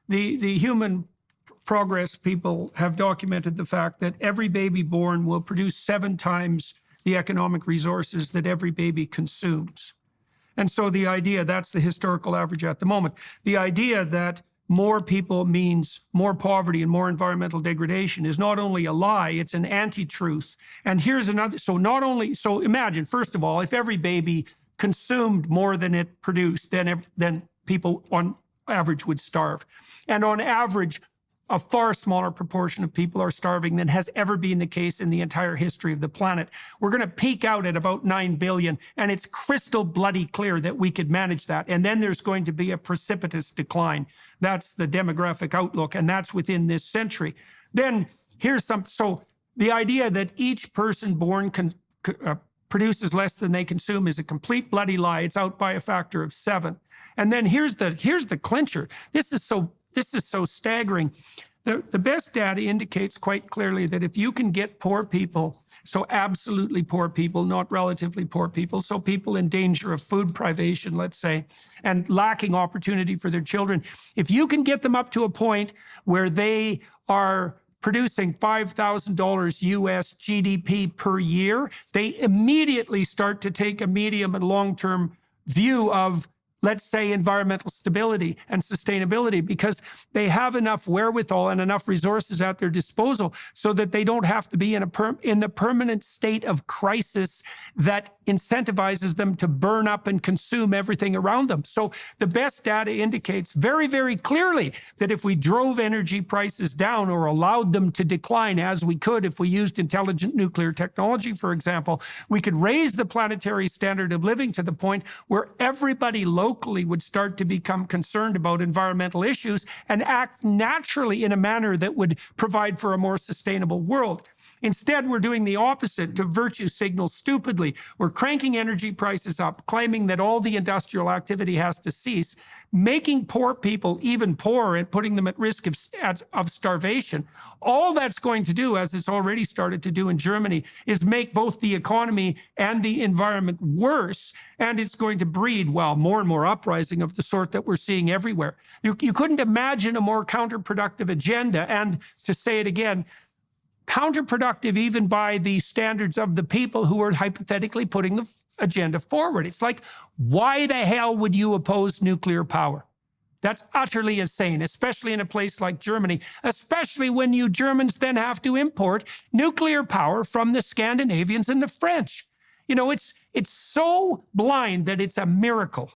the human progress people have documented the fact that every baby born will produce 7 times the economic resources that every baby consumes. And so the idea, that's the historical average at the moment, the idea that more people means more poverty and more environmental degradation is not only a lie, it's an anti-truth. And here's another, so imagine, first of all, if every baby consumed more than it produced, then people on average would starve. And on average, a far smaller proportion of people are starving than has ever been the case in the entire history of the planet. We're going to peak out at about 9 billion, and it's crystal bloody clear that we could manage that. And then there's going to be a precipitous decline. That's the demographic outlook, and that's within this century. Then here's so the idea that each person born produces less than they consume is a complete bloody lie. It's out by a factor of 7. And then here's the clincher. This is so staggering. The best data indicates quite clearly that if you can get poor people, so absolutely poor people, not relatively poor people, so people in danger of food privation, let's say, and lacking opportunity for their children, if you can get them up to a point where they are producing $5,000 US GDP per year, they immediately start to take a medium and long-term view of, let's say, environmental stability and sustainability, because they have enough wherewithal and enough resources at their disposal so that they don't have to be in the permanent state of crisis that incentivizes them to burn up and consume everything around them. So the best data indicates very, very clearly that if we drove energy prices down or allowed them to decline, as we could if we used intelligent nuclear technology, for example, we could raise the planetary standard of living to the point where everybody locally would start to become concerned about environmental issues and act naturally in a manner that would provide for a more sustainable world. Instead, we're doing the opposite to virtue signal stupidly. We're cranking energy prices up, claiming that all the industrial activity has to cease, making poor people even poorer and putting them at risk of starvation. All that's going to do, as it's already started to do in Germany, is make both the economy and the environment worse, and it's going to breed, well, more and more uprising of the sort that we're seeing everywhere. You couldn't imagine a more counterproductive agenda, and to say it again, counterproductive even by the standards of the people who are hypothetically putting the agenda forward. It's like, why the hell would you oppose nuclear power? That's utterly insane, especially in a place like Germany, especially when you Germans then have to import nuclear power from the Scandinavians and the French. You know, it's so blind that it's a miracle.